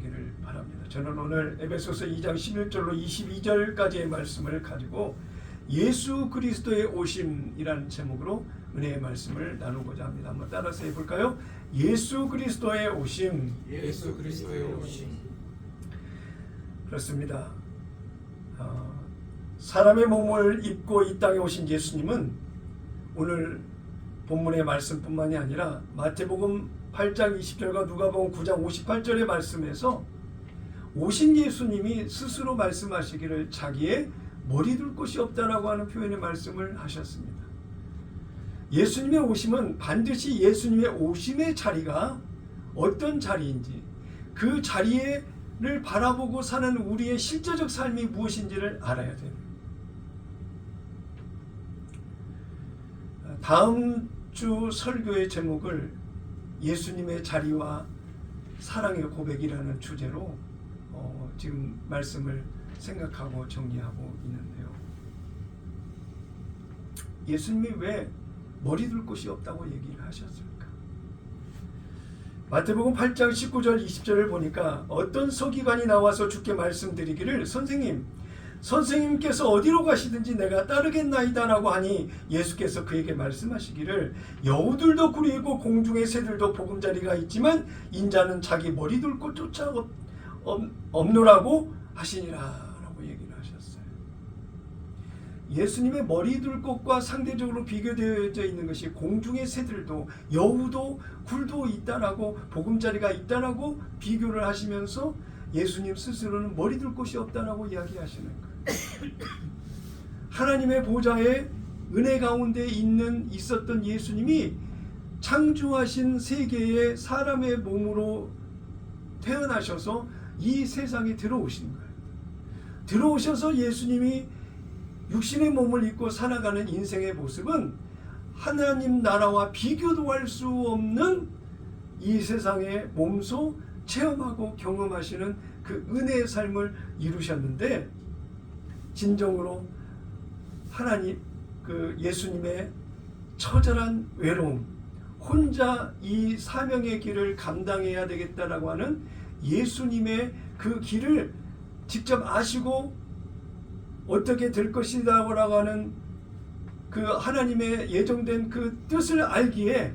되기를 바랍니다. 저는 오늘 에베소서 2장 11절로 22절까지의 말씀을 가지고 예수 그리스도의 오심이라는 제목으로 은혜의 말씀을 나누고자 합니다. 한번 따라서 해볼까요? 예수 그리스도의 오심. 예수 그리스도의 오심. 그렇습니다. 사람의 몸을 입고 이 땅에 오신 예수님은 오늘 본문의 말씀뿐만이 아니라 마태복음 8장 20절과 누가복음 9장 58절의 말씀에서 오신 예수님이 스스로 말씀하시기를 자기의 머리 둘 곳이 없다라고 하는 표현의 말씀을 하셨습니다. 예수님의 오심은 반드시 예수님의 오심의 자리가 어떤 자리인지, 그 자리를 바라보고 사는 우리의 실제적 삶이 무엇인지를 알아야 됩니다. 다음 주 설교의 제목을 예수님의 자리와 사랑의 고백이라는 주제로 지금 말씀을 생각하고 정리하고 있는데요. 예수님이 왜 머리 둘 곳이 없다고 얘기를 하셨을까? 마태복음 8장 19절 20절을 보니까 어떤 서기관이 나와서 주께 말씀드리기를 선생님께서 어디로 가시든지 내가 따르겠나이다 라고 하니 예수께서 그에게 말씀하시기를 여우들도 굴이고 공중의 새들도 보금자리가 있지만 인자는 자기 머리 둘 곳조차 없노라고 하시니라 라고 얘기를 하셨어요. 예수님의 머리 둘 곳과 상대적으로 비교되어져 있는 것이 공중의 새들도 여우도 굴도 있다라고 보금자리가 있다라고 비교를 하시면서 예수님 스스로는 머리 둘 곳이 없다라고 이야기하시는 거예요. 하나님의 보좌에 은혜 가운데 있었던 예수님이 창조하신 세계의 사람의 몸으로 태어나셔서 이 세상에 들어오신 거예요. 들어오셔서 예수님이 육신의 몸을 입고 살아가는 인생의 모습은 하나님 나라와 비교도 할 수 없는 이 세상의 몸소 체험하고 경험하시는 그 은혜의 삶을 이루셨는데, 진정으로 하나님 예수님의 처절한 외로움, 혼자 이 사명의 길을 감당해야 되겠다라고 하는 예수님의 그 길을 직접 아시고 어떻게 될 것이라고 하는 그 하나님의 예정된 그 뜻을 알기에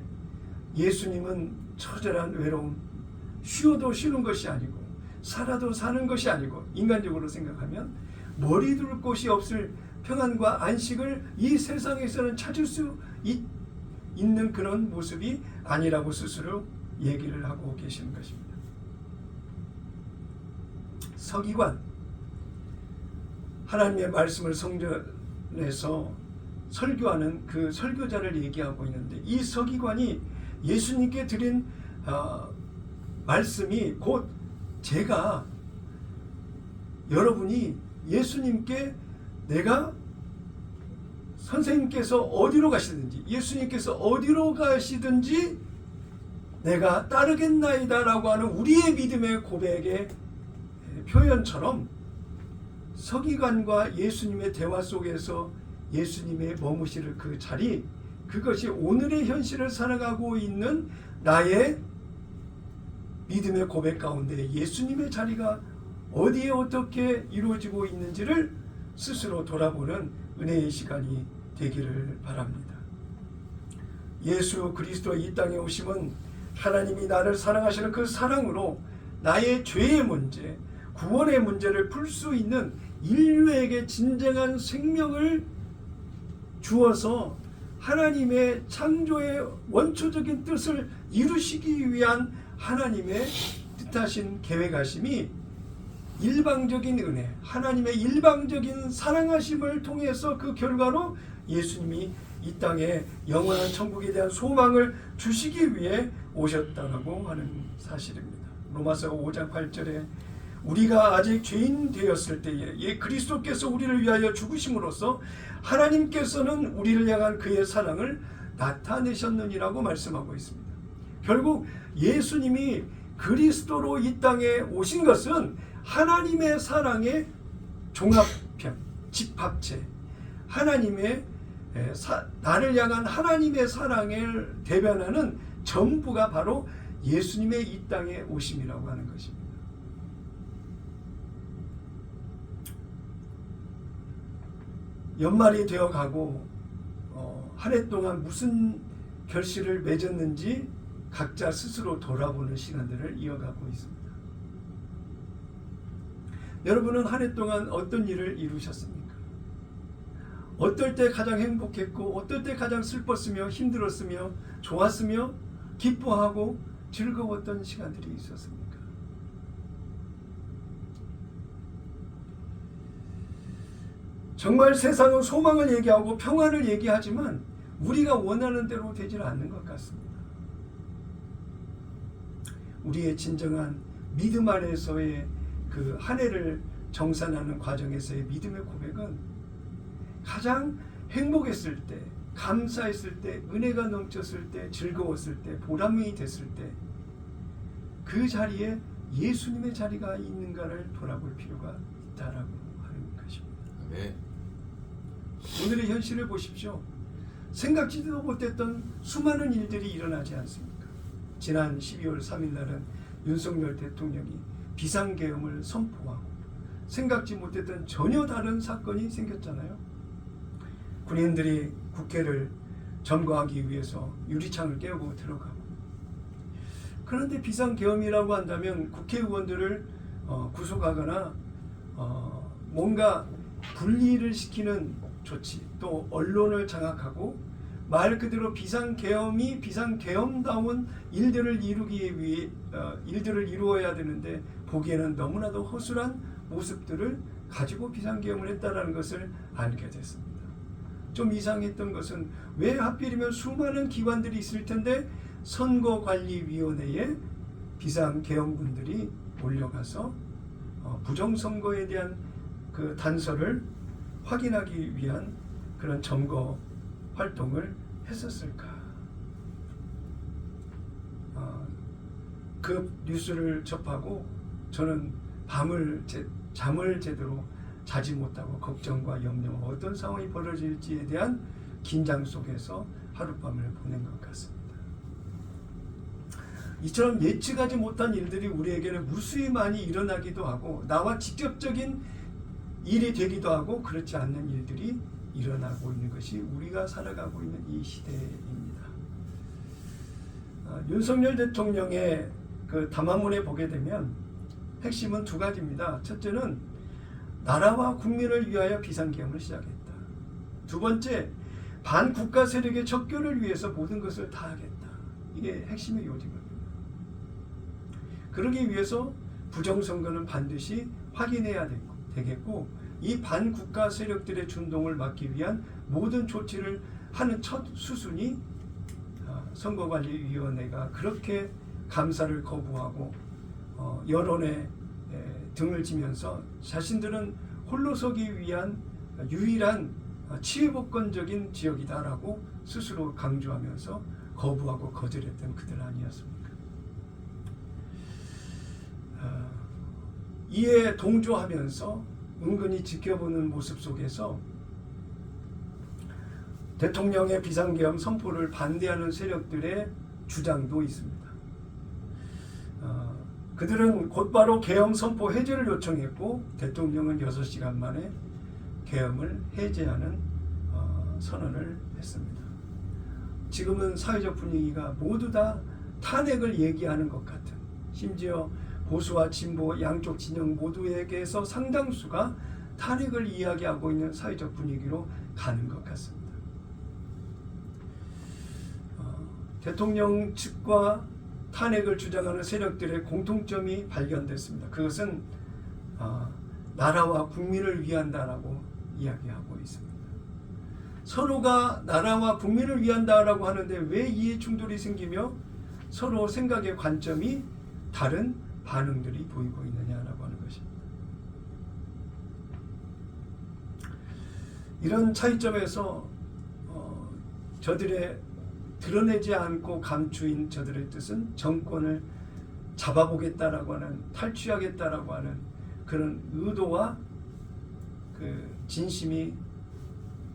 예수님은 처절한 외로움, 쉬어도 쉬는 것이 아니고 살아도 사는 것이 아니고 인간적으로 생각하면 머리 둘 곳이 없을 평안과 안식을 이 세상에서는 찾을 수 있는 그런 모습이 아니라고 스스로 얘기를 하고 계시는 것입니다. 서기관, 하나님의 말씀을 성전에서 설교하는 그 설교자를 얘기하고 있는데, 이 서기관이 예수님께 드린 말씀이 곧 제가 여러분이 예수님께 내가 선생님께서 어디로 가시든지 예수님께서 어디로 가시든지 내가 따르겠나이다 라고 하는 우리의 믿음의 고백의 표현처럼 서기관과 예수님의 대화 속에서 예수님의 머무실 그 자리, 그것이 오늘의 현실을 살아가고 있는 나의 믿음의 고백 가운데 예수님의 자리가 어디에 어떻게 이루어지고 있는지를 스스로 돌아보는 은혜의 시간이 되기를 바랍니다. 예수 그리스도의 이 땅에 오심은 하나님이 나를 사랑하시는 그 사랑으로 나의 죄의 문제, 구원의 문제를 풀 수 있는 인류에게 진정한 생명을 주어서 하나님의 창조의 원초적인 뜻을 이루시기 위한 하나님의 뜻하신 계획하심이 일방적인 은혜, 하나님의 일방적인 사랑하심을 통해서 그 결과로 예수님이 이 땅에 영원한 천국에 대한 소망을 주시기 위해 오셨다라고 하는 사실입니다. 로마서 5장 8절에 우리가 아직 죄인 되었을 때에 그리스도께서 우리를 위하여 죽으심으로써 하나님께서는 우리를 향한 그의 사랑을 나타내셨느니라고 말씀하고 있습니다. 결국 예수님이 그리스도로 이 땅에 오신 것은 하나님의 사랑의 종합편, 집합체, 하나님의 나를 향한 하나님의 사랑을 대변하는 전부가 바로 예수님의 이 땅에 오심이라고 하는 것입니다. 연말이 되어가고 한 해 동안 무슨 결실을 맺었는지 각자 스스로 돌아보는 시간들을 이어가고 있습니다. 여러분은 한 해 동안 어떤 일을 이루셨습니까? 어떨 때 가장 행복했고 어떨 때 가장 슬펐으며 힘들었으며 좋았으며 기뻐하고 즐거웠던 시간들이 있었습니까? 정말 세상은 소망을 얘기하고 평화를 얘기하지만 우리가 원하는 대로 되질 않는 것 같습니다. 우리의 진정한 믿음 안에서의 그 한 해를 정산하는 과정에서의 믿음의 고백은 가장 행복했을 때, 감사했을 때, 은혜가 넘쳤을 때, 즐거웠을 때, 보람이 됐을 때 그 자리에 예수님의 자리가 있는가를 돌아볼 필요가 있다라고 하는 것입니다. 네. 오늘의 현실을 보십시오. 생각지도 못했던 수많은 일들이 일어나지 않습니까? 지난 12월 3일 날은 윤석열 대통령이 비상계엄을 선포하고 생각지 못했던 전혀 다른 사건이 생겼잖아요. 군인들이 국회를 점거하기 위해서 유리창을 깨고 들어가고, 그런데 비상계엄이라고 한다면 국회의원들을 구속하거나 뭔가 분리를 시키는 조치, 또 언론을 장악하고 말 그대로 비상계엄이 비상계엄다운 일들을 일들을 이루어야 되는데 보기에는 너무나도 허술한 모습들을 가지고 비상계엄을 했다는 것을 알게 됐습니다. 좀 이상했던 것은 왜 하필이면 수많은 기관들이 있을 텐데 선거관리위원회에 비상계엄군들이 몰려가서 부정선거에 대한 그 단서를 확인하기 위한 그런 점거 활동을 했었을까? 그 뉴스를 접하고 저는 잠을 제대로 자지 못하고 걱정과 염려와 어떤 상황이 벌어질지에 대한 긴장 속에서 하룻밤을 보낸 것 같습니다. 이처럼 예측하지 못한 일들이 우리에게는 무수히 많이 일어나기도 하고 나와 직접적인 일이 되기도 하고 그렇지 않는 일들이 일어나고 있는 것이 우리가 살아가고 있는 이 시대입니다. 윤석열 대통령의 그 담화문에 보게 되면 핵심은 두 가지입니다. 첫째는 나라와 국민을 위하여 비상계엄을 시작했다. 두 번째, 반국가 세력의 척결을 위해서 모든 것을 다 하겠다. 이게 핵심의 요지거든요. 그러기 위해서 부정선거는 반드시 확인해야 되겠고, 이 반국가 세력들의 준동을 막기 위한 모든 조치를 하는 첫 수순이 선거관리위원회가 그렇게 감사를 거부하고 여론에 등을 지면서 자신들은 홀로 서기 위한 유일한 치외복권적인 지역이다라고 스스로 강조하면서 거부하고 거절했던 그들 아니었습니까? 이에 동조하면서 은근히 지켜보는 모습 속에서 대통령의 비상계엄 선포를 반대하는 세력들의 주장도 있습니다. 그들은 곧바로 계엄 선포 해제를 요청했고 대통령은 6시간 만에 계엄을 해제하는 선언을 했습니다. 지금은 사회적 분위기가 모두 다 탄핵을 얘기하는 것 같은, 심지어 보수와 진보 양쪽 진영 모두에게서 상당수가 탄핵을 이야기하고 있는 사회적 분위기로 가는 것 같습니다. 대통령 측과 탄핵을 주장하는 세력들의 공통점이 발견됐습니다. 그것은 나라와 국민을 위한다라고 이야기하고 있습니다. 서로가 나라와 국민을 위한다라고 하는데 왜 이해 충돌이 생기며 서로 생각의 관점이 다른 반응들이 보이고 있느냐라고 하는 것입니다. 이런 차이점에서 저들의 드러내지 않고 감추인 저들의 뜻은 정권을 잡아보겠다라고 하는, 탈취하겠다라고 하는 그런 의도와 그 진심이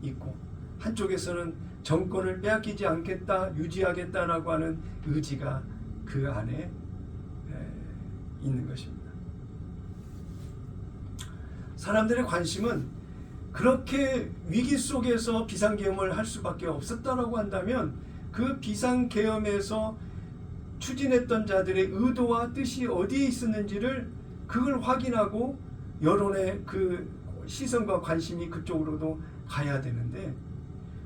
있고, 한쪽에서는 정권을 빼앗기지 않겠다, 유지하겠다라고 하는 의지가 그 안에 있는 것입니다. 사람들의 관심은 그렇게 위기 속에서 비상계엄을 할 수밖에 없었다라고 한다면 그 비상계엄에서 추진했던 자들의 의도와 뜻이 어디에 있었는지를 그걸 확인하고 여론의 그 시선과 관심이 그쪽으로도 가야 되는데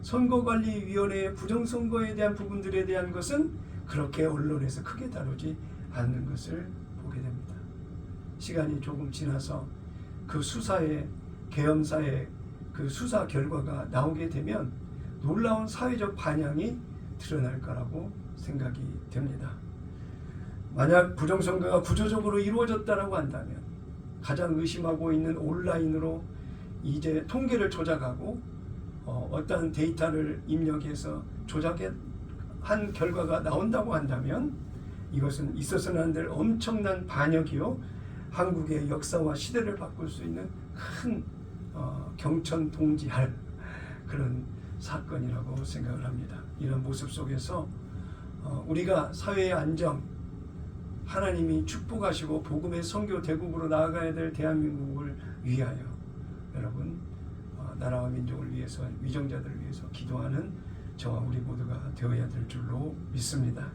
선거관리위원회의 부정선거에 대한 부분들에 대한 것은 그렇게 언론에서 크게 다루지 않는 것을 보게 됩니다. 시간이 조금 지나서 그 수사의 계엄사의 그 수사 결과가 나오게 되면 놀라운 사회적 반향이 드러날 거라고 생각이 됩니다. 만약 부정선거가 구조적으로 이루어졌다라고 한다면 가장 의심하고 있는 온라인으로 이제 통계를 조작하고 어떤 데이터를 입력해서 조작한 결과가 나온다고 한다면 이것은 있어서는 안 될 엄청난 반역이요 한국의 역사와 시대를 바꿀 수 있는 큰 경천동지할 그런 사건이라고 생각을 합니다. 이런 모습 속에서 우리가 사회의 안정, 하나님이 축복하시고 복음의 선교 대국으로 나아가야 될 대한민국을 위하여 여러분 나라와 민족을 위해서 위정자들을 위해서 기도하는 저와 우리 모두가 되어야 될 줄로 믿습니다.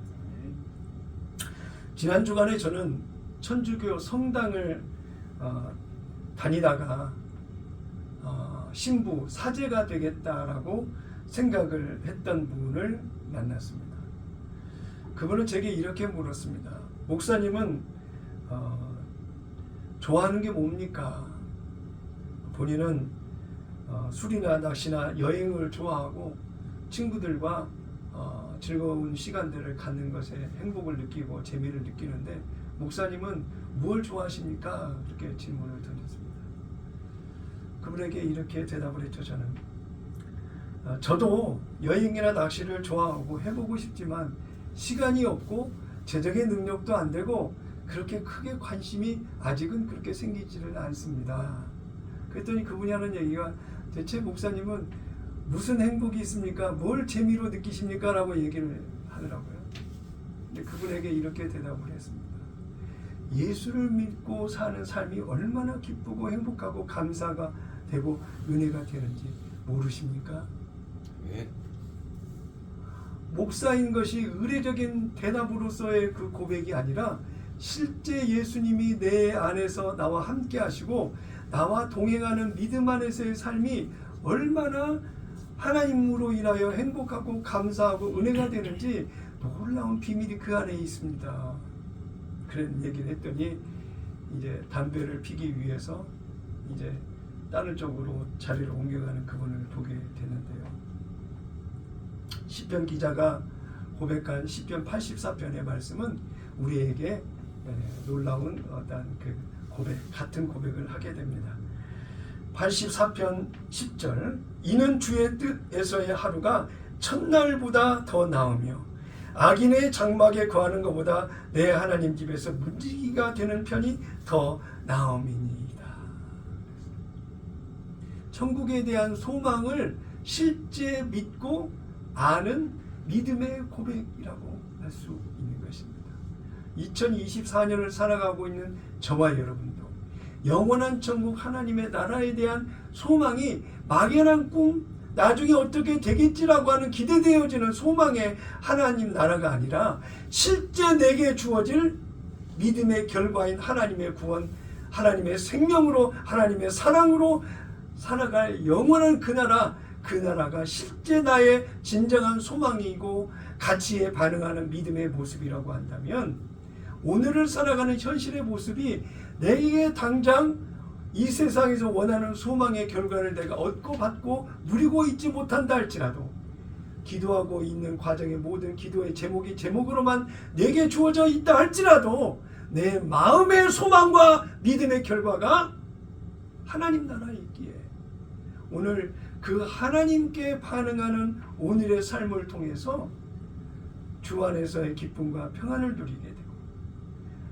지난 주간에 저는 천주교 성당을 다니다가 신부 사제가 되겠다라고 생각을 했던 분을 만났습니다. 그분은 제게 이렇게 물었습니다. 목사님은 좋아하는 게 뭡니까? 본인은 술이나 낚시나 여행을 좋아하고 친구들과 즐거운 시간들을 갖는 것에 행복을 느끼고 재미를 느끼는데 목사님은 뭘 좋아하십니까? 이렇게 질문을 던졌습니다. 그분에게 이렇게 대답을 했죠. 저는 저도 여행이나 낚시를 좋아하고 해보고 싶지만 시간이 없고 재정의 능력도 안 되고 그렇게 크게 관심이 아직은 그렇게 생기지를 않습니다. 그랬더니 그분이 하는 얘기가 대체 목사님은 무슨 행복이 있습니까? 뭘 재미로 느끼십니까? 라고 얘기를 하더라고요. 근데 그분에게 이렇게 대답을 했습니다. 예수를 믿고 사는 삶이 얼마나 기쁘고 행복하고 감사가 되고 은혜가 되는지 모르십니까? 네. 목사인 것이 의례적인 대답으로서의 그 고백이 아니라 실제 예수님이 내 안에서 나와 함께 하시고 나와 동행하는 믿음 안에서의 삶이 얼마나 하나님으로 인하여 행복하고 감사하고 은혜가 되는지 놀라운 비밀이 그 안에 있습니다. 그런 얘기를 했더니 이제 담배를 피기 위해서 이제 다른 쪽으로 자리를 옮겨가는 그분을 보게 되는데요. 시편 기자가 고백한 시편 84편의 말씀은 우리에게 놀라운 어떤 그 고백, 같은 고백을 하게 됩니다. 84편 10절 이는 주의 뜻에서의 하루가 첫날보다 더 나으며 악인의 장막에 거하는 것보다 내 하나님 집에서 문지기가 되는 편이 더 나음이니이다. 천국에 대한 소망을 실제 믿고 아는 믿음의 고백이라고 할 수 있는 것입니다. 2024년을 살아가고 있는 저와 여러분도 영원한 천국 하나님의 나라에 대한 소망이 막연한 꿈, 나중에 어떻게 되겠지라고 하는 기대되어지는 소망의 하나님 나라가 아니라 실제 내게 주어질 믿음의 결과인 하나님의 구원, 하나님의 생명으로, 하나님의 사랑으로 살아갈 영원한 그 나라가 실제 나의 진정한 소망이고 가치에 반응하는 믿음의 모습이라고 한다면 오늘을 살아가는 현실의 모습이 내게 당장 이 세상에서 원하는 소망의 결과를 내가 얻고 받고 누리고 있지 못한다 할지라도 기도하고 있는 과정의 모든 기도의 제목으로만 내게 주어져 있다 할지라도 내 마음의 소망과 믿음의 결과가 하나님 나라에 있기에 오늘 그 하나님께 반응하는 오늘의 삶을 통해서 주 안에서의 기쁨과 평안을 누리게 되고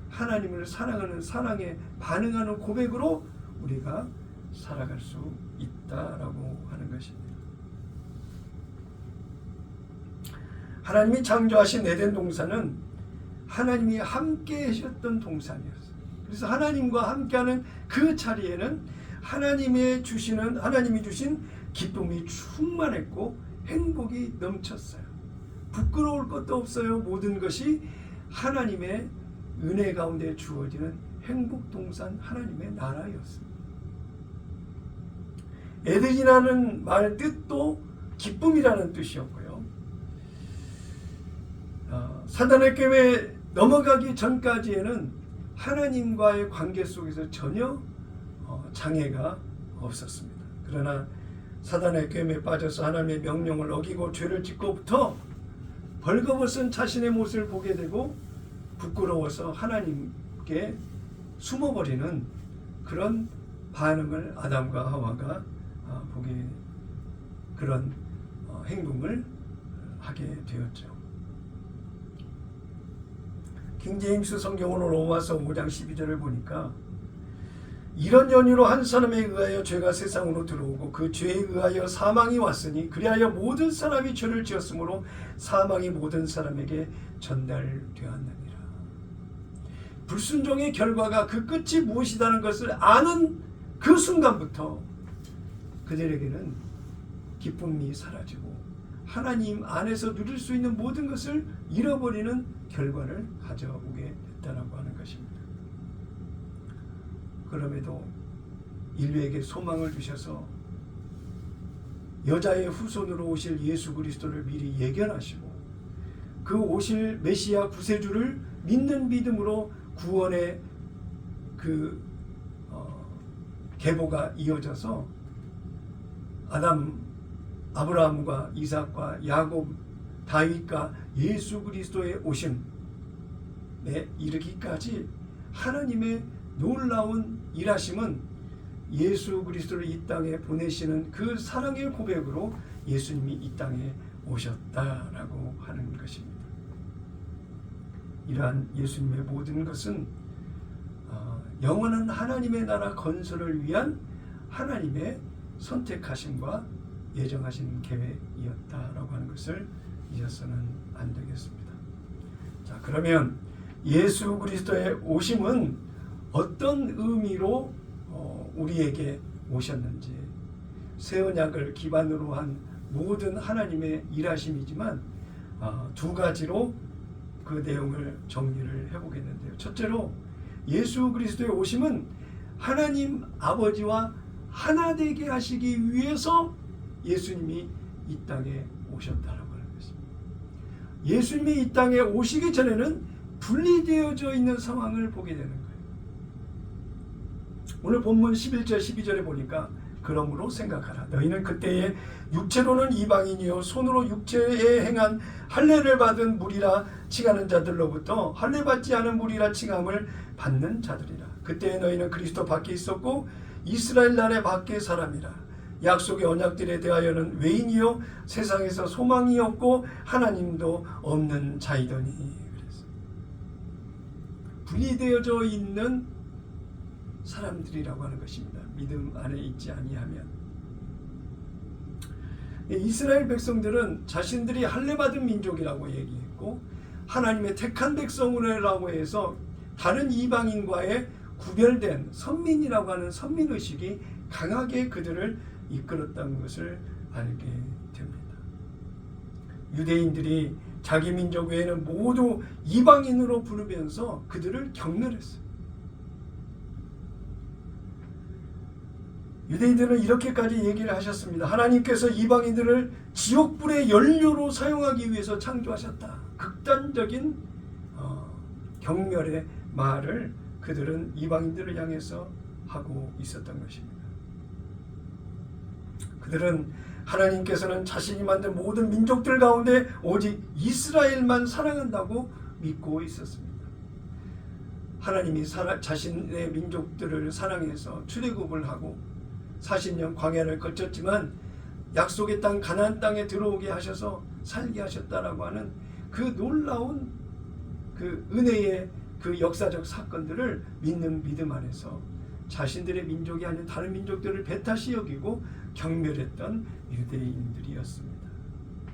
하나님을 사랑하는 사랑에 반응하는 고백으로 우리가 살아갈 수 있다라고 하는 것입니다. 하나님이 창조하신 에덴 동산은 하나님이 함께 하셨던 동산이었어요. 그래서 하나님과 함께하는 그 자리에는 하나님이 주신 기쁨이 충만했고 행복이 넘쳤어요. 부끄러울 것도 없어요. 모든 것이 하나님의 은혜 가운데 주어지는 행복동산 하나님의 나라였습니다. 에덴이라는 말 뜻도 기쁨이라는 뜻이었고요. 사단의 꾀에 넘어가기 전까지에는 하나님과의 관계 속에서 전혀 장애가 없었습니다. 그러나 사단의 꾀에 빠져서 하나님의 명령을 어기고 죄를 짓고부터 벌거벗은 자신의 모습을 보게 되고 부끄러워서 하나님께 숨어버리는 그런 반응을 아담과 하와가 보게 그런 행동을 하게 되었죠. 킹제임스 성경으로 로마서 5장 12절을 보니까 이런 연유로 한 사람에 의하여 죄가 세상으로 들어오고 그 죄에 의하여 사망이 왔으니 그리하여 모든 사람이 죄를 지었으므로 사망이 모든 사람에게 전달되었느니라. 불순종의 결과가 그 끝이 무엇이라는 것을 아는 그 순간부터 그들에게는 기쁨이 사라지고 하나님 안에서 누릴 수 있는 모든 것을 잃어버리는 결과를 가져오게 됐다라고 하는 것입니다. 그럼에도 인류에게 소망을 주셔서 여자의 후손으로 오실 예수 그리스도를 미리 예견하시고 그 오실 메시아 구세주를 믿는 믿음으로 구원의 그 계보가 이어져서 아브라함과 이삭과 야곱, 다윗과 예수 그리스도의 오심에 이르기까지 하나님의 놀라운 일하심은 예수 그리스도를 이 땅에 보내시는 그 사랑의 고백으로 예수님이 이 땅에 오셨다라고 하는 것입니다. 이러한 예수님의 모든 것은 영원한 하나님의 나라 건설을 위한 하나님의 선택하심과 예정하신 계획이었다라고 하는 것을 잊어서는 안 되겠습니다. 자, 그러면 예수 그리스도의 오심은 어떤 의미로 우리에게 오셨는지 새 언약을 기반으로 한 모든 하나님의 일하심이지만 두 가지로 그 내용을 정리를 해보겠는데요. 첫째로 예수 그리스도의 오심은 하나님 아버지와 하나 되게 하시기 위해서 예수님이 이 땅에 오셨다라고 하는 것입니다. 예수님이 이 땅에 오시기 전에는 분리되어져 있는 상황을 보게 되는 거예요. 오늘 본문 11절 12절에 보니까 그러므로 생각하라. 너희는 그때에 육체로는 이방인이요 손으로 육체에 행한 할례를 받은 무리라 칭하는 자들로부터 할례 받지 않은 무리라 칭함을 받는 자들이라. 그때에 너희는 그리스도 밖에 있었고 이스라엘 나라의 밖의 사람이라. 약속의 언약들에 대하여는 외인이요 세상에서 소망이 없고 하나님도 없는 자이더니. 그래서 분리되어져 있는 사람들이라고 하는 것입니다. 믿음 안에 있지 아니하면. 이스라엘 백성들은 자신들이 할례받은 민족이라고 얘기했고 하나님의 택한 백성이라고 해서 다른 이방인과의 구별된 선민이라고 하는 선민의식이 강하게 그들을 이끌었다는 것을 알게 됩니다. 유대인들이 자기 민족 외에는 모두 이방인으로 부르면서 그들을 경멸했어요. 유대인들은 이렇게까지 얘기를 하셨습니다. 하나님께서 이방인들을 지옥불의 연료로 사용하기 위해서 창조하셨다. 극단적인 경멸의 말을 그들은 이방인들을 향해서 하고 있었던 것입니다. 그들은 하나님께서는 자신이 만든 모든 민족들 가운데 오직 이스라엘만 사랑한다고 믿고 있었습니다. 하나님이 자신의 민족들을 사랑해서 출애굽을 하고 40년 광야를 거쳤지만 약속의 땅 가나안 땅에 들어오게 하셔서 살게 하셨다라고 하는 그 놀라운 그 은혜의 그 역사적 사건들을 믿는 믿음 안에서 자신들의 민족이 아닌 다른 민족들을 배타시 여기고 경멸했던 유대인들이었습니다.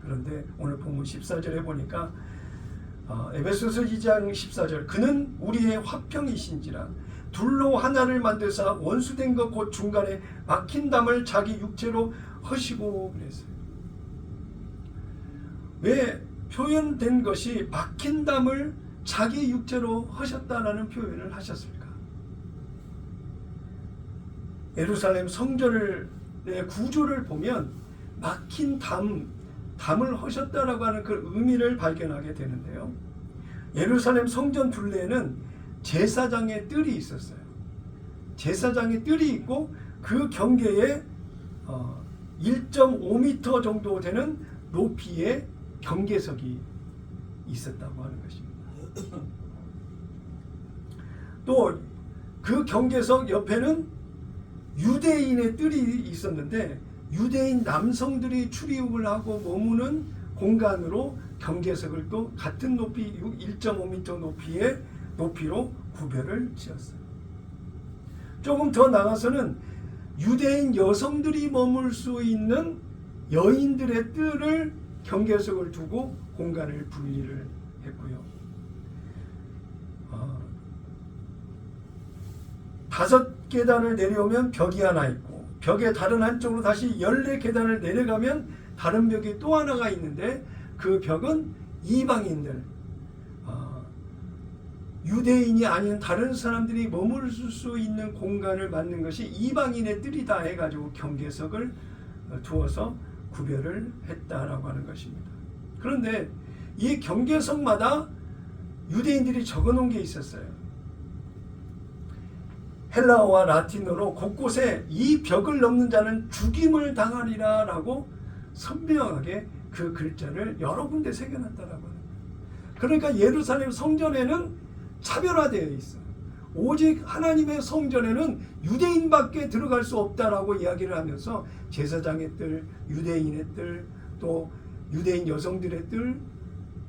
그런데 오늘 본문 14절에 보니까 에베소서 2장 14절 그는 우리의 화평이신지라 둘로 하나를 만드사 원수된 것 곧 중간에 막힌 담을 자기 육체로 허시고 그랬어요. 왜 표현된 것이 막힌 담을 자기 육체로 허셨다라는 표현을 하셨을까? 예루살렘 성전의 구조를 보면 막힌 담을 허셨다라고 하는 그 의미를 발견하게 되는데요. 예루살렘 성전 둘레에는 제사장의 뜰이 있었어요. 제사장의 뜰이 있고 그 경계에 1.5m 정도 되는 높이의 경계석이 있었다고 하는 것입니다. 또 그 경계석 옆에는 유대인의 뜰이 있었는데 유대인 남성들이 출입을 하고 머무는 공간으로 경계석을 또 같은 높이 1.5m 높이로 구별을 지었어요. 조금 더 나가서는 유대인 여성들이 머물 수 있는 여인들의 뜰을 경계석을 두고 공간을 분리를 했고요. 5계단을 내려오면 벽이 하나 있고 벽의 다른 한쪽으로 다시 14계단을 내려가면 다른 벽이 또 하나가 있는데 그 벽은 이방인들, 유대인이 아닌 다른 사람들이 머물 수 있는 공간을 만든 것이 이방인의 뜰이다 해가지고 경계석을 두어서 구별을 했다라고 하는 것입니다. 그런데 이 경계석마다 유대인들이 적어놓은 게 있었어요. 헬라어와 라틴어로 곳곳에 이 벽을 넘는 자는 죽임을 당하리라 라고 선명하게 그 글자를 여러 군데 새겨놨다라고 하는 거예요. 그러니까 예루살렘 성전에는 차별화되어 있어. 오직 하나님의 성전에는 유대인밖에 들어갈 수 없다라고 이야기를 하면서 제사장의 뜰, 유대인의 뜰, 또 유대인 여성들의 뜰,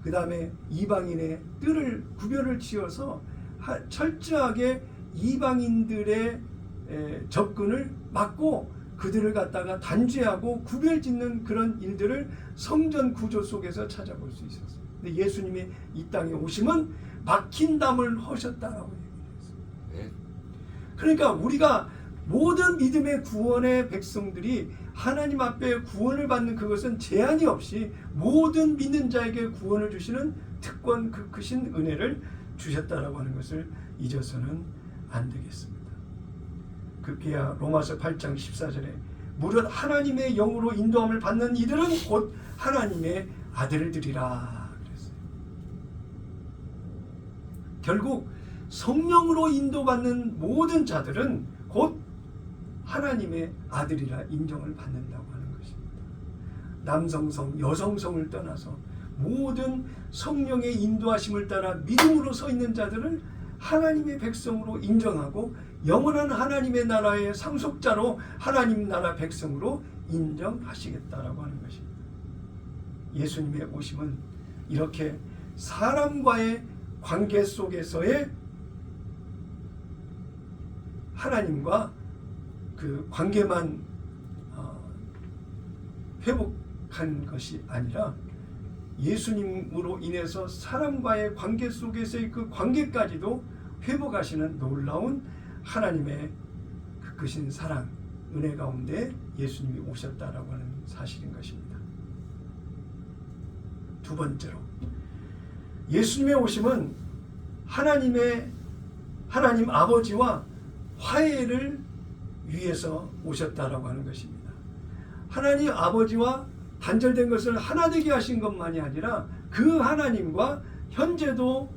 그 다음에 이방인의 뜰을 구별을 지어서 철저하게 이방인들의 접근을 막고 그들을 갖다가 단죄하고 구별짓는 그런 일들을 성전 구조 속에서 찾아볼 수 있었어요. 근데 예수님이 이 땅에 오심은 막힌 담을 허셨다라고 얘기했어요. 그러니까 우리가 모든 믿음의 구원의 백성들이 하나님 앞에 구원을 받는 그것은 제한이 없이 모든 믿는 자에게 구원을 주시는 특권 크신 은혜를 주셨다라고 하는 것을 잊어서는 안 되겠습니다. 급기야 로마서 8장 14절에 무릇 하나님의 영으로 인도함을 받는 이들은 곧 하나님의 아들들이라 그랬어요. 결국 성령으로 인도받는 모든 자들은 곧 하나님의 아들이라 인정을 받는다고 하는 것입니다. 남성성, 여성성을 떠나서 모든 성령의 인도하심을 따라 믿음으로 서 있는 자들을 하나님의 백성으로 인정하고 영원한 하나님의 나라의 상속자로 하나님 나라 백성으로 인정하시겠다라고 하는 것입니다. 예수님의 오심은 이렇게 사람과의 관계 속에서의 하나님과 그 관계만 회복한 것이 아니라 예수님으로 인해서 사람과의 관계 속에서의 그 관계까지도 회복하시는 놀라운 하나님의 그 크신 사랑, 은혜 가운데 예수님이 오셨다라고 하는 사실인 것입니다. 두 번째로 예수님의 오심은 하나님 아버지와 화해를 위해서 오셨다라고 하는 것입니다. 하나님 아버지와 단절된 것을 하나 되게 하신 것만이 아니라 그 하나님과 현재도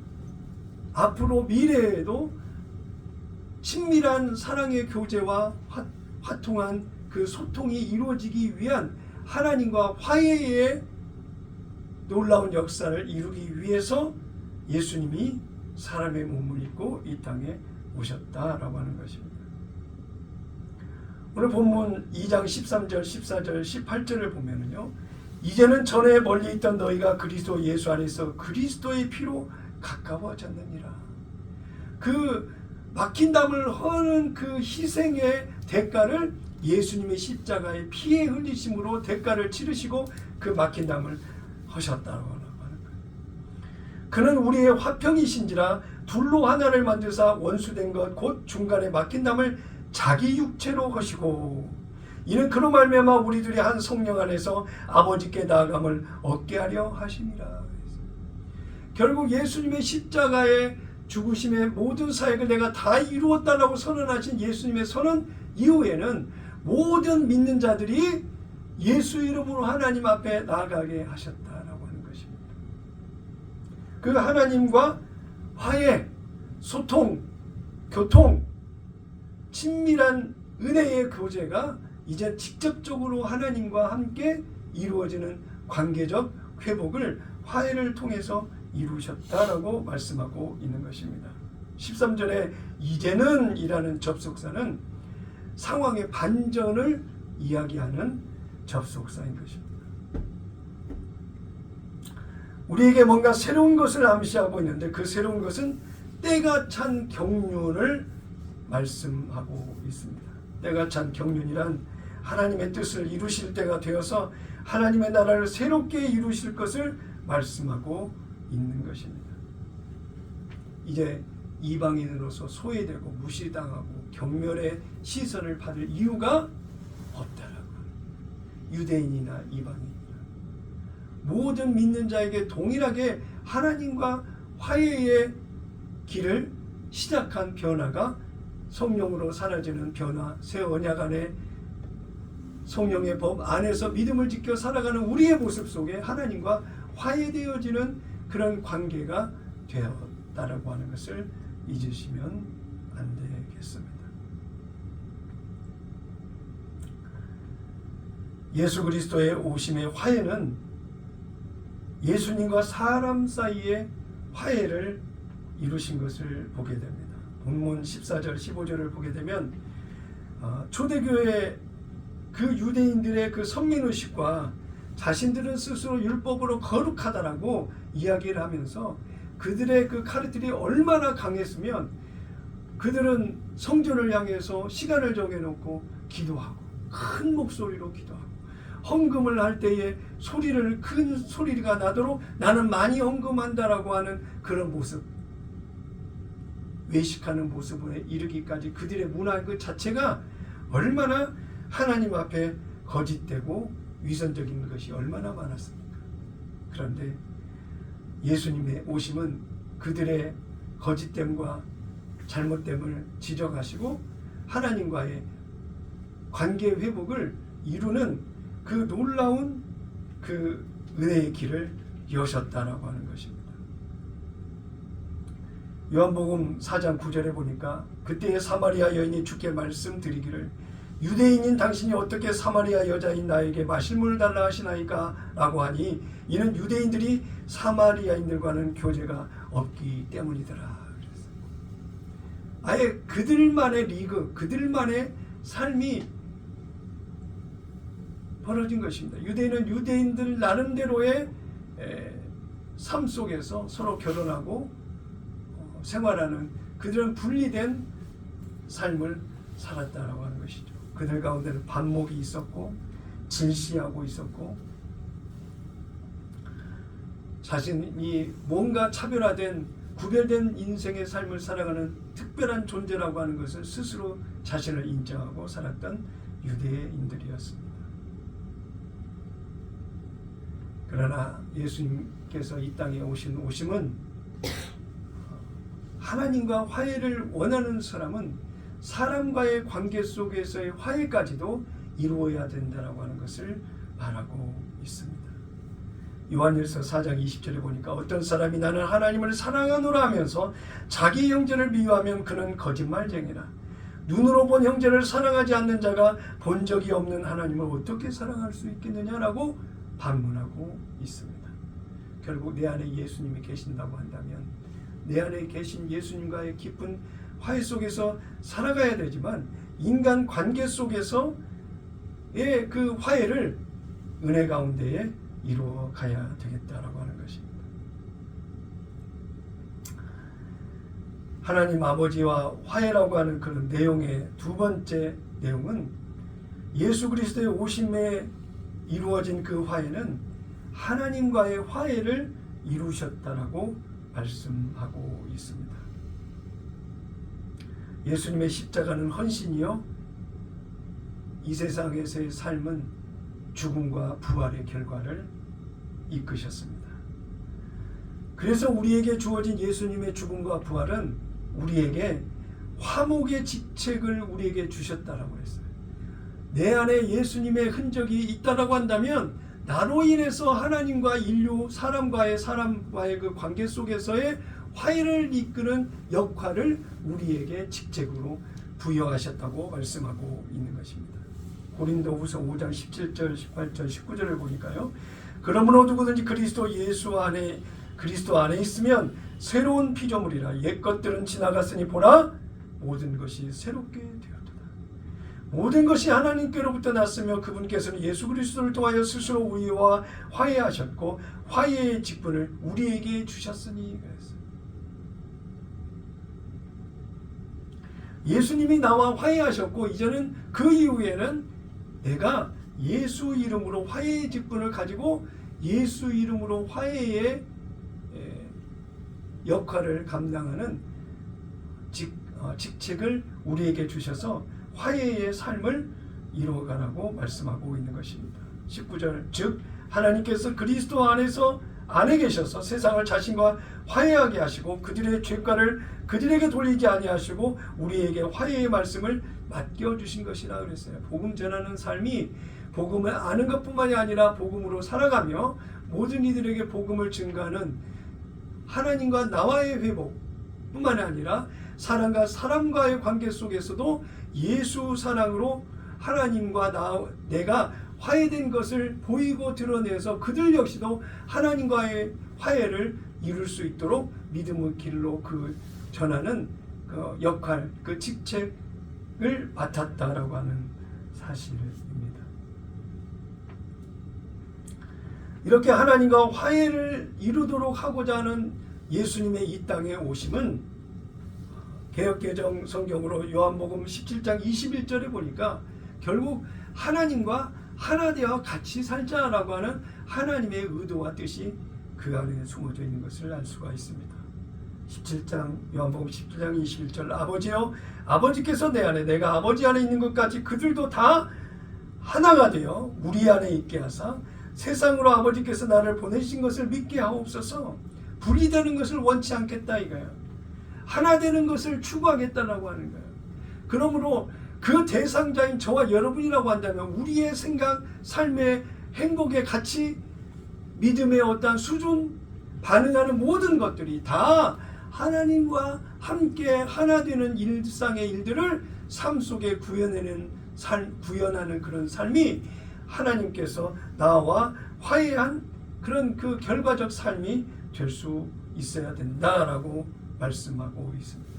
앞으로 미래에도 친밀한 사랑의 교제와 화통한 그 소통이 이루어지기 위한 하나님과 화해의 놀라운 역사를 이루기 위해서 예수님이 사람의 몸을 입고 이 땅에 오셨다라고 하는 것입니다. 오늘 본문 2장 13절, 14절, 18절을 보면은요, 이제는 전에 멀리 있던 너희가 그리스도 예수 안에서 그리스도의 피로 가까워졌느니라. 그 막힌 담을 허는 그 희생의 대가를 예수님의 십자가의 피의 흘리심으로 대가를 치르시고 그 막힌 담을 허셨다고 하는 거예요. 그는 우리의 화평이신지라 둘로 하나를 만드사 원수된 것 곧 중간에 막힌 담을 자기 육체로 하시고 이는 그로 말미암아 우리들이 한 성령 안에서 아버지께 나아감을 얻게 하려 하심이라. 결국 예수님의 십자가의 죽으심의 모든 사역을 내가 다 이루었다라고 선언하신 예수님의 선언 이후에는 모든 믿는 자들이 예수 이름으로 하나님 앞에 나아가게 하셨다라고 하는 것입니다. 그 하나님과 화해, 소통, 교통, 친밀한 은혜의 교제가 이제 직접적으로 하나님과 함께 이루어지는 관계적 회복을 화해를 통해서 이루셨다라고 말씀하고 있는 것입니다. 13절에 이제는 이라는 접속사는 상황의 반전을 이야기하는 접속사인 것입니다. 우리에게 뭔가 새로운 것을 암시하고 있는데 그 새로운 것은 때가 찬 경륜을 말씀하고 있습니다. 때가 찬 경륜이란 하나님의 뜻을 이루실 때가 되어서 하나님의 나라를 새롭게 이루실 것을 말씀하고 있는 것입니다. 이제 이방인으로서 소외되고 무시당하고 경멸의 시선을 받을 이유가 없다라고 합니다. 유대인이나 이방인이나 모든 믿는 자에게 동일하게 하나님과 화해의 길을 시작한 변화가 성령으로 사라지는 변화, 새 언약 안에 성령의 법 안에서 믿음을 지켜 살아가는 우리의 모습 속에 하나님과 화해되어지는 그런 관계가 되었다라고 하는 것을 잊으시면 안 되겠습니다. 예수 그리스도의 오심의 화해는 예수님과 사람 사이의 화해를 이루신 것을 보게 됩니다. 본문 14절 15절을 보게 되면 초대교회 그 유대인들의 그 선민의식과 자신들은 스스로 율법으로 거룩하다라고 이야기를 하면서 그들의 그 카르텔이 얼마나 강했으면 그들은 성전을 향해서 시간을 정해놓고 기도하고 큰 목소리로 기도하고 헌금을 할 때에 큰 소리가 나도록 나는 많이 헌금한다라고 하는 그런 모습, 외식하는 모습에 이르기까지 그들의 문화 그 자체가 얼마나 하나님 앞에 거짓되고 위선적인 것이 얼마나 많았습니까? 그런데 예수님의 오심은 그들의 거짓됨과 잘못됨을 지적하시고 하나님과의 관계 회복을 이루는 그 놀라운 그 은혜의 길을 여셨다라고 하는 것입니다. 요한복음 4장 9절에 보니까 그때의 사마리아 여인이 주께 말씀드리기를 유대인인 당신이 어떻게 사마리아 여자인 나에게 마실 물을 달라 하시나이까? 라고 하니 이는 유대인들이 사마리아인들과는 교제가 없기 때문이더라. 아예 그들만의 리그, 그들만의 삶이 벌어진 것입니다. 유대인은 유대인들 나름대로의 삶 속에서 서로 결혼하고 생활하는 그들은 분리된 삶을 살았다라고 하는 것이죠. 그들 가운데는 반목이 있었고 질시하고 있었고 자신이 뭔가 차별화된 구별된 인생의 삶을 살아가는 특별한 존재라고 하는 것을 스스로 자신을 인정하고 살았던 유대인들이었습니다. 그러나 예수님께서 이 땅에 오신 오심은 하나님과 화해를 원하는 사람은 사람과의 관계 속에서의 화해까지도 이루어야 된다라고 하는 것을 말하고 있습니다. 요한일서 4장 20절에 보니까 어떤 사람이 나는 하나님을 사랑하노라 하면서 자기 형제를 미워하면 그는 거짓말쟁이라. 눈으로 본 형제를 사랑하지 않는 자가 본 적이 없는 하나님을 어떻게 사랑할 수 있겠느냐라고 반문하고 있습니다. 결국 내 안에 예수님이 계신다고 한다면 내 안에 계신 예수님과의 깊은 화해 속에서 살아가야 되지만 인간 관계 속에서의 그 화해를 은혜 가운데에 이루어 가야 되겠다라고 하는 것입니다. 하나님 아버지와 화해라고 하는 그런 내용의 두 번째 내용은 예수 그리스도의 오심에 이루어진 그 화해는 하나님과의 화해를 이루셨다라고 말씀하고 있습니다. 예수님의 십자가는 헌신이요, 이 세상에서의 삶은 죽음과 부활의 결과를 이끄셨습니다. 그래서 우리에게 주어진 예수님의 죽음과 부활은 우리에게 화목의 직책을 우리에게 주셨다라고 했어요. 내 안에 예수님의 흔적이 있다라고 한다면 나로 인해서 하나님과 인류, 사람과의 그 관계 속에서의 화해를 이끄는 역할을 우리에게 직책으로 부여하셨다고 말씀하고 있는 것입니다. 고린도후서 5장 17절, 18절, 19절을 보니까요. 그러므로 누구든지 그리스도 안에 있으면 새로운 피조물이라. 옛 것들은 지나갔으니 보라 모든 것이 새롭게 되었도다. 모든 것이 하나님께로부터 났으며 그분께서는 예수 그리스도를 통하여 스스로 우리와 화해하셨고 화해의 직분을 우리에게 주셨으니 그랬어요. 예수님이 나와 화해하셨고 이제는 그 이후에는 내가 예수 이름으로 화해의 직분을 가지고 예수 이름으로 화해의 역할을 감당하는 직책을 우리에게 주셔서 화해의 삶을 이루어가라고 말씀하고 있는 것입니다. 19절 즉 하나님께서 그리스도 안에 계셔서 세상을 자신과 화해하게 하시고 그들의 죄가를 그들에게 돌리지 아니하시고 우리에게 화해의 말씀을 맡겨주신 것이라 그랬어요. 복음 전하는 삶이 복음을 아는 것뿐만이 아니라 복음으로 살아가며 모든 이들에게 복음을 증거하는 하나님과 나와의 회복뿐만 아니라 사람과 사람과의 관계 속에서도 예수 사랑으로 하나님과 내가 화해된 것을 보이고 드러내서 그들 역시도 하나님과의 화해를 이룰 수 있도록 믿음의 길로 전하는 그 역할, 그 직책을 맡았다라고 하는 사실입니다. 이렇게 하나님과 화해를 이루도록 하고자 하는 예수님의 이 땅에 오심은 개역개정 성경으로 요한복음 17장 21절에 보니까 결국 하나님과 하나 되어 같이 살자라고 하는 하나님의 의도와 뜻이 그 안에 숨어져 있는 것을 알 수가 있습니다. 요한복음 17장 21절 아버지여 아버지께서 내 안에 내가 아버지 안에 있는 것 같이 그들도 다 하나가 되어 우리 안에 있게 하사 세상으로 아버지께서 나를 보내신 것을 믿게 하옵소서. 분리되는 것을 원치 않겠다 이거예요. 하나 되는 것을 추구하겠다라고 하는 거예요. 그러므로 그 대상자인 저와 여러분이라고 한다면 우리의 생각, 삶의 행복의 가치, 믿음의 어떤 수준, 반응하는 모든 것들이 다 하나님과 함께 하나 되는 일상의 일들을 삶 속에 구현하는 그런 삶이 하나님께서 나와 화해한 그런 그 결과적 삶이 될 수 있어야 된다라고 말씀하고 있습니다.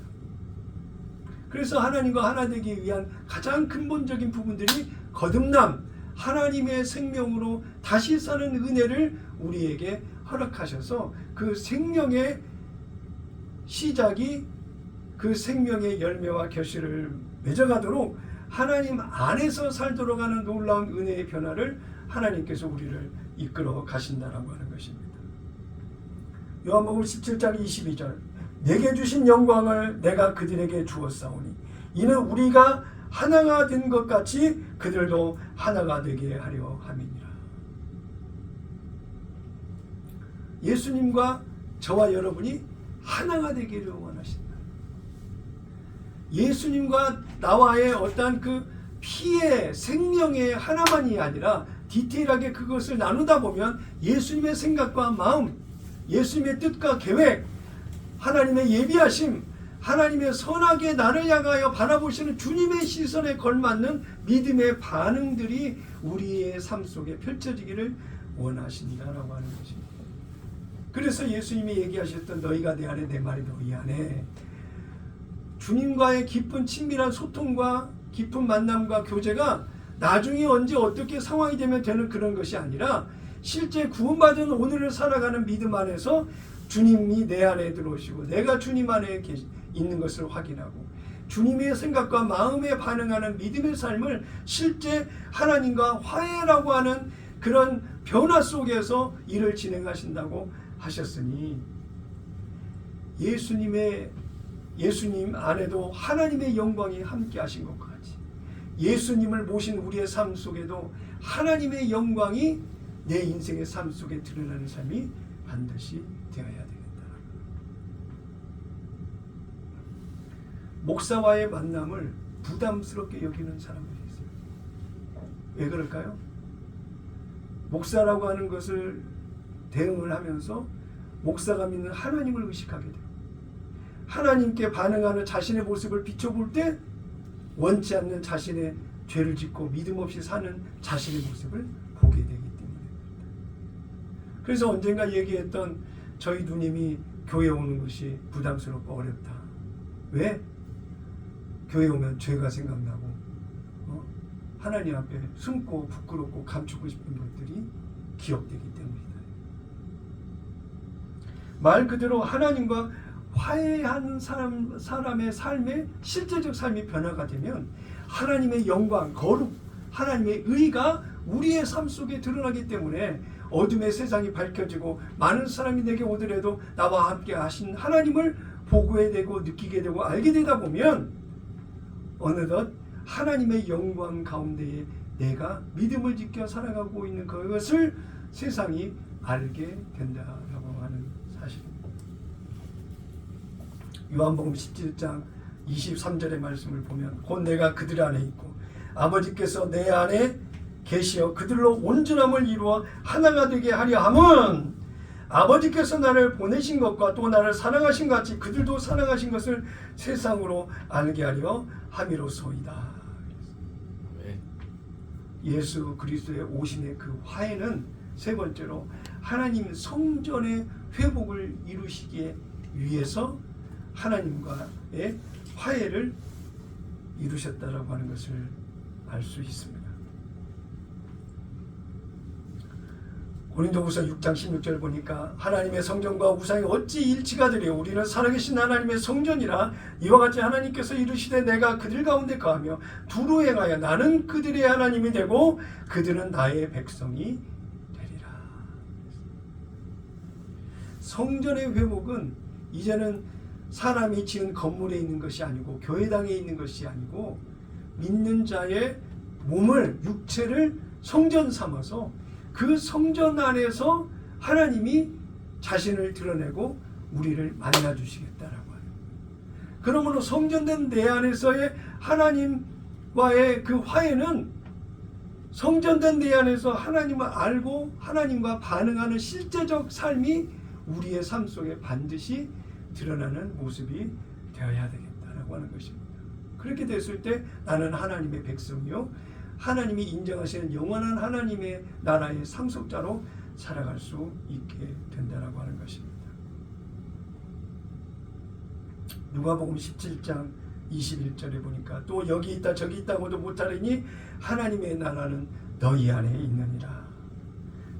그래서 하나님과 하나 되기 위한 가장 근본적인 부분들이 거듭남, 하나님의 생명으로 다시 사는 은혜를 우리에게 허락하셔서 그 생명의 시작이 그 생명의 열매와 결실을 맺어가도록 하나님 안에서 살도록 하는 놀라운 은혜의 변화를 하나님께서 우리를 이끌어 가신다라고 하는 것입니다. 요한복음 17장 22절 내게 주신 영광을 내가 그들에게 주었사오니 이는 우리가 하나가 된 것 같이 그들도 하나가 되게 하려 함이니라. 예수님과 저와 여러분이 하나가 되기를 원하신다. 예수님과 나와의 어떤 그 피의 생명의 하나만이 아니라 디테일하게 그것을 나누다 보면 예수님의 생각과 마음, 예수님의 뜻과 계획, 하나님의 예비하심, 하나님의 선하게 나를 향하여 바라보시는 주님의 시선에 걸맞는 믿음의 반응들이 우리의 삶 속에 펼쳐지기를 원하신다라고 하는 것입니다. 그래서 예수님이 얘기하셨던 너희가 내 안에 내 말이 너희 안에 주님과의 깊은 친밀한 소통과 깊은 만남과 교제가 나중에 언제 어떻게 상황이 되면 되는 그런 것이 아니라 실제 구원받은 오늘을 살아가는 믿음 안에서 주님이 내 안에 들어오시고 내가 주님 안에 있는 것을 확인하고 주님의 생각과 마음에 반응하는 믿음의 삶을 실제 하나님과 화해라고 하는 그런 변화 속에서 일을 진행하신다고 하셨으니 예수님의 예수님 안에도 하나님의 영광이 함께 하신 것과 같이 예수님을 모신 우리의 삶 속에도 하나님의 영광이 내 인생의 삶 속에 드러나는 삶이 반드시 되어야 되겠다. 목사와의 만남을 부담스럽게 여기는 사람들이 있어요. 왜 그럴까요? 목사라고 하는 것을 대응을 하면서 목사가 믿는 하나님을 의식하게 돼요. 하나님께 반응하는 자신의 모습을 비춰볼 때 원치 않는 자신의 죄를 짓고 믿음 없이 사는 자신의 모습을 보게 되기 때문입니다. 그래서 언젠가 얘기했던 저희 누님이 교회 오는 것이 부담스럽고 어렵다. 왜? 교회 오면 죄가 생각나고 하나님 앞에 숨고 부끄럽고 감추고 싶은 것들이 기억되기 때문이다. 말 그대로 하나님과 화해하는 사람의 삶의 실제적 삶이 변화가 되면 하나님의 영광, 거룩, 하나님의 의가 우리의 삶 속에 드러나기 때문에 어둠의 세상이 밝혀지고 많은 사람이 내게 오더라도 나와 함께 하신 하나님을 보게 되고 느끼게 되고 알게 되다 보면 어느덧 하나님의 영광 가운데에 내가 믿음을 지켜 살아가고 있는 그것을 세상이 알게 된다라고 하는 사실입니다. 요한복음 17장 23절의 말씀을 보면 곧 내가 그들 안에 있고 아버지께서 내 안에 계시어 그들로 온전함을 이루어 하나가 되게 하려 함은 아버지께서 나를 보내신 것과 또 나를 사랑하신 같이 그들도 사랑하신 것을 세상으로 알게 하려 함이로소이다. 예수 그리스도의 오심의 그 화해는 세 번째로 하나님 성전의 회복을 이루시기 위해서 하나님과의 화해를 이루셨다라고 하는 것을 알 수 있습니다. 고린도후서 6장 16절 보니까 하나님의 성전과 우상이 어찌 일치가 되려 우리는 살아계신 하나님의 성전이라 이와 같이 하나님께서 이르시되 내가 그들 가운데 거하며 두루 행하여 나는 그들의 하나님이 되고 그들은 나의 백성이 되리라. 성전의 회복은 이제는 사람이 지은 건물에 있는 것이 아니고 교회당에 있는 것이 아니고 믿는 자의 몸을 육체를 성전 삼아서 그 성전 안에서 하나님이 자신을 드러내고 우리를 만나주시겠다라고 하는 거예요. 그러므로 성전된 내 안에서의 하나님과의 그 화해는 성전된 내 안에서 하나님을 알고 하나님과 반응하는 실제적 삶이 우리의 삶 속에 반드시 드러나는 모습이 되어야 되겠다라고 하는 것입니다. 그렇게 됐을 때 나는 하나님의 백성이요 하나님이 인정하시는 영원한 하나님의 나라의 상속자로 살아갈 수 있게 된다라고 하는 것입니다. 누가복음 17장 21절에 보니까 또 여기 있다 저기 있다고도 못하리니 하나님의 나라는 너희 안에 있느니라.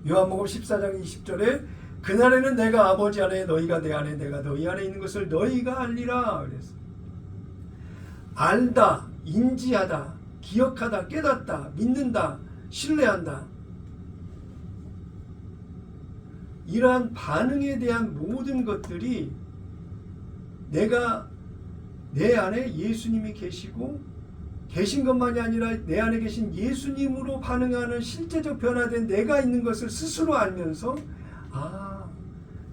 요한복음 14장 20절에 그날에는 내가 아버지 안에 너희가 내 안에 내가 너희 안에 있는 것을 너희가 알리라 그랬어. 알다, 인지하다, 기억하다, 깨닫다, 믿는다, 신뢰한다. 이러한 반응에 대한 모든 것들이 내가 내 안에 예수님이 계시고 계신 것만이 아니라 내 안에 계신 예수님으로 반응하는 실제적 변화된 내가 있는 것을 스스로 알면서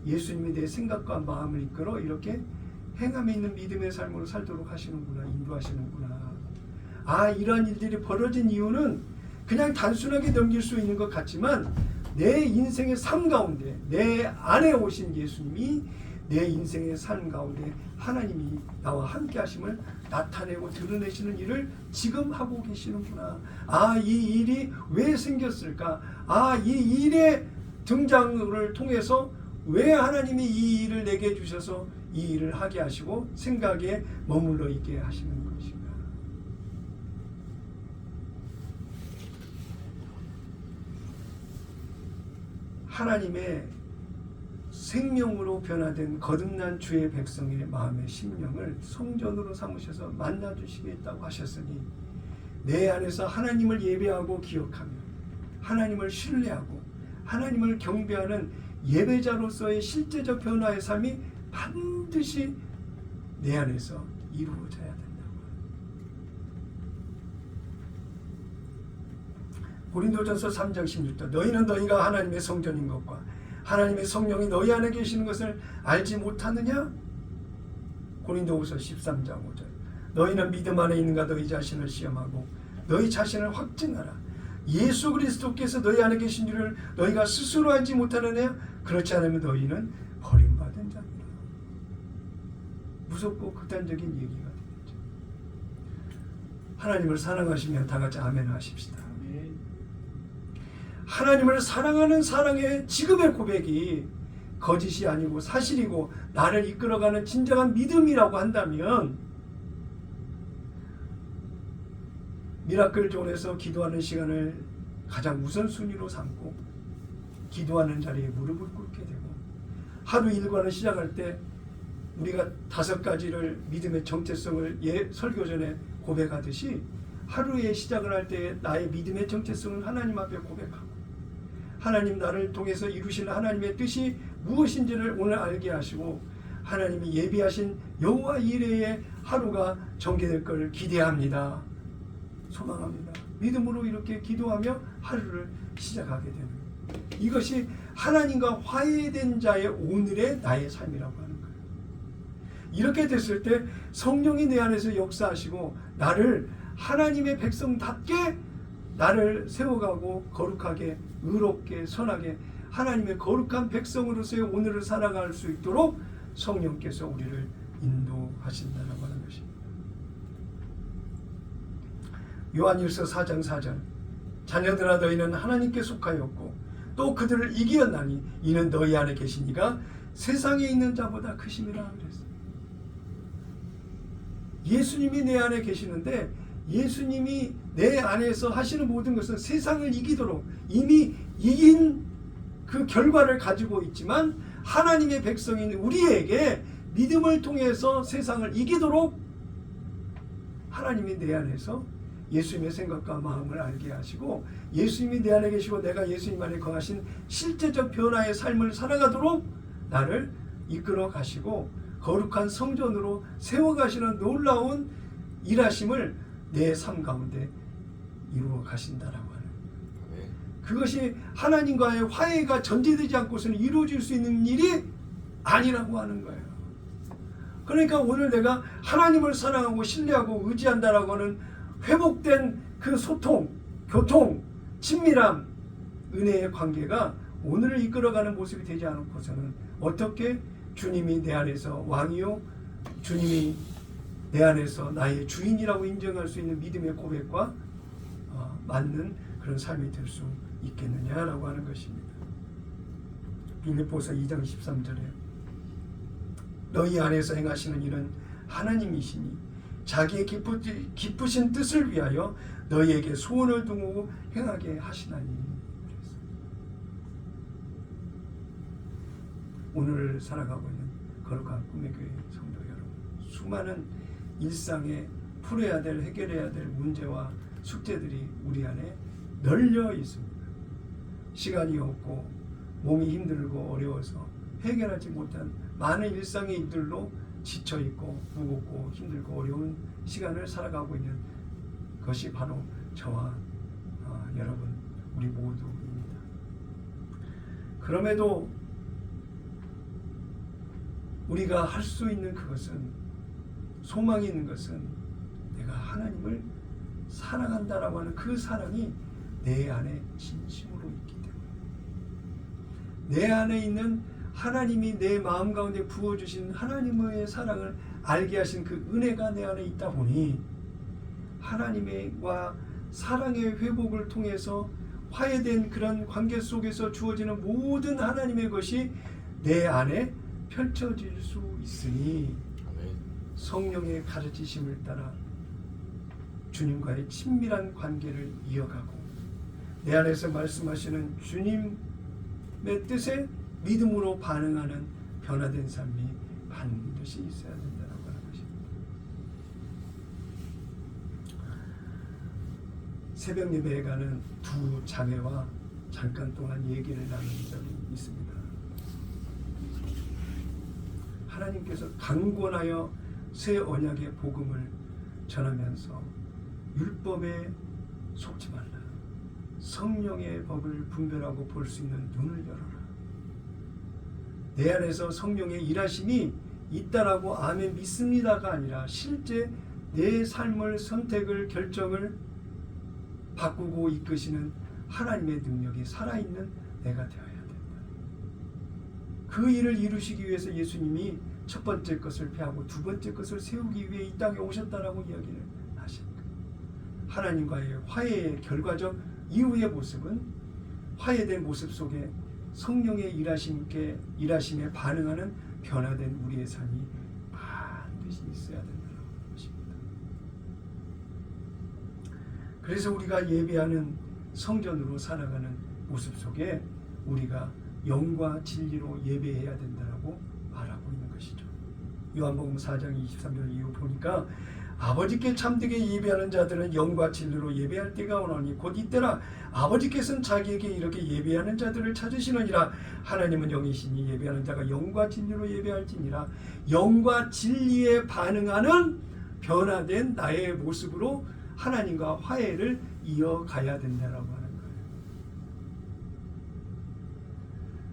예수님이 내 생각과 마음을 이끌어 이렇게 행함에 있는 믿음의 삶으로 살도록 하시는구나, 인도하시는구나. 이러한 일들이 벌어진 이유는 그냥 단순하게 넘길 수 있는 것 같지만 내 인생의 삶 가운데 내 안에 오신 예수님이 내 인생의 삶 가운데 하나님이 나와 함께 하심을 나타내고 드러내시는 일을 지금 하고 계시는구나. 이 일이 왜 생겼을까? 이 일의 등장을 통해서 왜 하나님이 이 일을 내게 주셔서 이 일을 하게 하시고 생각에 머물러 있게 하시는 것인가? 하나님의 생명으로 변화된 거듭난 주의 백성의 마음의 심령을 성전으로 삼으셔서 만나주시겠다고 하셨으니 내 안에서 하나님을 예배하고 기억하며 하나님을 신뢰하고 하나님을 경배하는 예배자로서의 실제적 변화의 삶이 반드시 내 안에서 이루어져야 된다고. 고린도전서 3장 16절 너희는 너희가 하나님의 성전인 것과 하나님의 성령이 너희 안에 계시는 것을 알지 못하느냐? 고린도후서 13장 5절 너희는 믿음 안에 있는가 너희 자신을 시험하고 너희 자신을 확증하라. 예수 그리스도께서 너희 안에 계신 줄을 너희가 스스로 알지 못하느냐? 그렇지 않으면 너희는 버림받은 자니라. 무섭고 극단적인 얘기가 되겠죠. 하나님을 사랑하시면 다 같이 아멘 하십시다. 하나님을 사랑하는 사랑의 지금의 고백이 거짓이 아니고 사실이고 나를 이끌어가는 진정한 믿음이라고 한다면 미라클 존에서 기도하는 시간을 가장 우선순위로 삼고 기도하는 자리에 무릎을 꿇게 되고 하루 일과를 시작할 때 우리가 5가지를 믿음의 정체성을 설교 전에 고백하듯이 하루의 시작을 할 때 나의 믿음의 정체성을 하나님 앞에 고백하고 하나님 나를 통해서 이루시는 하나님의 뜻이 무엇인지를 오늘 알게 하시고 하나님이 예비하신 여호와 이레의 하루가 전개될 것을 기대합니다. 소망합니다. 믿음으로 이렇게 기도하며 하루를 시작하게 되는 이것이 하나님과 화해된 자의 오늘의 나의 삶이라고 하는 거예요. 이렇게 됐을 때 성령이 내 안에서 역사하시고 나를 하나님의 백성답게 나를 세워가고 거룩하게 의롭게 선하게 하나님의 거룩한 백성으로서의 오늘을 살아갈 수 있도록 성령께서 우리를 인도하신다라고 하는 것입니다. 요한일서 4장 4절 자녀들아 너희는 하나님께 속하였고 또 그들을 이기었나니 이는 너희 안에 계신 이가 세상에 있는 자보다 크심이라 그랬어요. 예수님이 내 안에 계시는데 예수님이 내 안에서 하시는 모든 것은 세상을 이기도록 이미 이긴 그 결과를 가지고 있지만 하나님의 백성인 우리에게 믿음을 통해서 세상을 이기도록 하나님이 내 안에서 예수님의 생각과 마음을 알게 하시고 예수님이 내 안에 계시고 내가 예수님 안에 거하신 실제적 변화의 삶을 살아가도록 나를 이끌어 가시고 거룩한 성전으로 세워가시는 놀라운 일하심을 내 삶 가운데 이루어 가신다라고 하는 그것이 하나님과의 화해가 전제되지 않고서는 이루어질 수 있는 일이 아니라고 하는 거예요. 그러니까 오늘 내가 하나님을 사랑하고 신뢰하고 의지한다라고 하는 회복된 그 소통, 교통, 친밀함, 은혜의 관계가 오늘을 이끌어가는 모습이 되지 않고서는 어떻게 주님이 내 안에서 왕이요 주님이 내 안에서 나의 주인이라고 인정할 수 있는 믿음의 고백과 맞는 그런 삶이 될 수 있겠느냐라고 하는 것입니다. 빌립보서 2장 13절에 너희 안에서 행하시는 일은 하나님이시니 자기의 기쁘신 뜻을 위하여 너희에게 소원을 두고 행하게 하시나니. 오늘 살아가고 있는 거룩한 꿈의 교회 성도 여러분, 수많은 일상에 풀어야 될 해결해야 될 문제와 숙제들이 우리 안에 널려 있습니다. 시간이 없고 몸이 힘들고 어려워서 해결하지 못한 많은 일상의 일들로 지쳐있고 무겁고 힘들고 어려운 시간을 살아가고 있는 것이 바로 저와 여러분 우리 모두입니다. 그럼에도 우리가 할 수 있는 그것은 소망이 있는 것은 내가 하나님을 사랑한다라고 하는 그 사랑이 내 안에 진심으로 있기 때문에 내 안에 있는 하나님이 내 마음 가운데 부어주신 하나님의 사랑을 알게 하신 그 은혜가 내 안에 있다 보니 하나님과 사랑의 회복을 통해서 화해된 그런 관계 속에서 주어지는 모든 하나님의 것이 내 안에 펼쳐질 수 있으니 성령의 가르치심을 따라 주님과의 친밀한 관계를 이어가고 내 안에서 말씀하시는 주님의 뜻에 믿음으로 반응하는 변화된 삶이 반드시 있어야 된다고 하는 것입니다. 새벽 예배에 가는 두 자매와 잠깐 동안 얘기를 나눈 적이 있습니다. 하나님께서 강권하여 새 언약의 복음을 전하면서 율법에 속지 말라. 성령의 법을 분별하고 볼 수 있는 눈을 열어라. 내 안에서 성령의 일하심이 있다라고 아멘 믿습니다가 아니라 실제 내 삶을 선택을 결정을 바꾸고 이끄시는 하나님의 능력이 살아있는 내가 되어야 된다. 그 일을 이루시기 위해서 예수님이 첫 번째 것을 폐하고 두 번째 것을 세우기 위해 이 땅에 오셨다라고 이야기를 하십니다. 하나님과의 화해의 결과적 이후의 모습은 화해된 모습 속에 성령의 일하심에 반응하는 변화된 우리의 삶이 반드시 있어야 된다는 것입니다. 그래서 우리가 예배하는 성전으로 살아가는 모습 속에 우리가 영과 진리로 예배해야 된다고 말하고 있는 것이죠. 요한복음 4장 23절 이후 보니까 아버지께 참되게 예배하는 자들은 영과 진리로 예배할 때가 오나니 곧 이때라 아버지께서는 자기에게 이렇게 예배하는 자들을 찾으시느니라. 하나님은 영이시니 예배하는 자가 영과 진리로 예배할지니라. 영과 진리에 반응하는 변화된 나의 모습으로 하나님과 화해를 이어가야 된다라고 하는 거예요.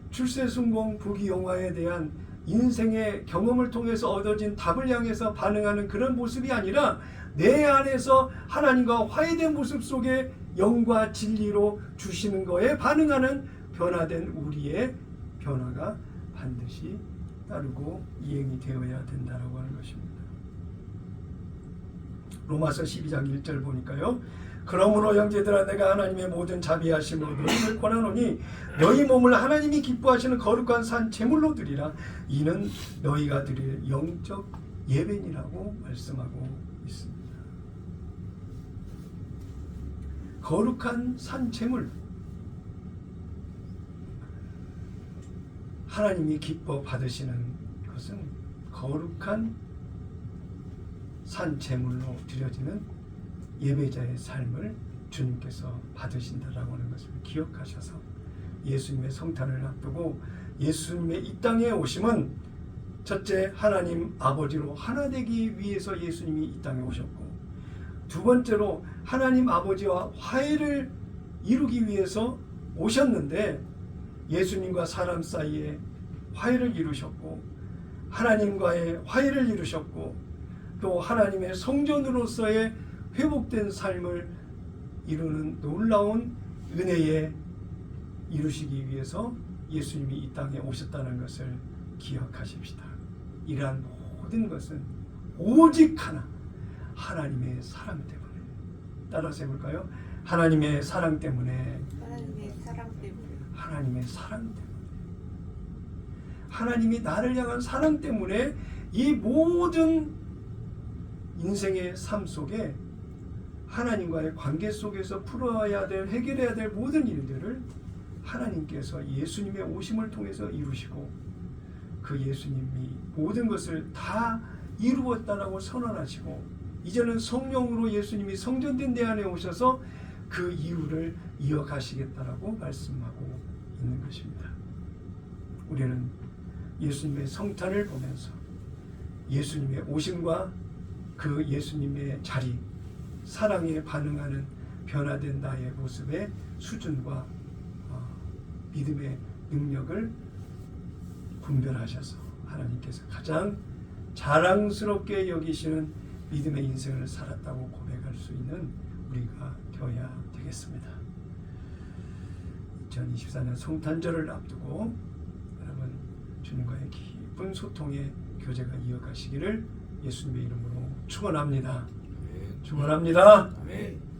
출세순공 부귀영화에 대한 인생의 경험을 통해서 얻어진 답을 향해서 반응하는 그런 모습이 아니라 내 안에서 하나님과 화해된 모습 속에 영과 진리로 주시는 거에 반응하는 변화된 우리의 변화가 반드시 따르고 이행이 되어야 된다라고 하는 것입니다. 로마서 12장 1절 보니까요. 그러므로 형제들아 내가 하나님의 모든 자비하심으로 너희를 권하노니 너희 몸을 하나님이 기뻐하시는 거룩한 산 제물로 드리라. 이는 너희가 드릴 영적 예배니라고 말씀하고 있습니다. 거룩한 산 제물, 하나님이 기뻐 받으시는 것은 거룩한 산 제물로 드려지는 예배자의 삶을 주님께서 받으신다라고 하는 것을 기억하셔서 예수님의 성탄을 앞두고 예수님의 이 땅에 오심은 첫째 하나님 아버지로 하나 되기 위해서 예수님이 이 땅에 오셨고, 두 번째로 하나님 아버지와 화해를 이루기 위해서 오셨는데 예수님과 사람 사이에 화해를 이루셨고 하나님과의 화해를 이루셨고 또 하나님의 성전으로서의 회복된 삶을 이루는 놀라운 은혜에 이루시기 위해서 예수님이 이 땅에 오셨다는 것을 기억하십시다. 이러한 모든 것은 오직 하나, 하나님의 사랑 때문에. 따라서 해볼까요? 하나님의 사랑 때문에. 하나님의 사랑 때문에. 하나님의 사랑 때문에. 하나님이 나를 향한 사랑 때문에 이 모든 인생의 삶 속에 하나님과의 관계 속에서 풀어야 될, 해결해야 될 모든 일들을 하나님께서 예수님의 오심을 통해서 이루시고 그 예수님이 모든 것을 다 이루었다라고 선언하시고 이제는 성령으로 예수님이 성전된 데 안에 오셔서 그 이유를 이어가시겠다라고 말씀하고 있는 것입니다. 우리는 예수님의 성탄을 보면서 예수님의 오심과 그 예수님의 자리, 사랑에 반응하는 변화된 나의 모습의 수준과 믿음의 능력을 분별하셔서 하나님께서 가장 자랑스럽게 여기시는 믿음의 인생을 살았다고 고백할 수 있는 우리가 되어야 되겠습니다. 2024년 성탄절을 앞두고 여러분 주님과의 깊은 소통의 교제가 이어가시기를 예수님의 이름으로 축원합니다. 축원합니다. 아멘.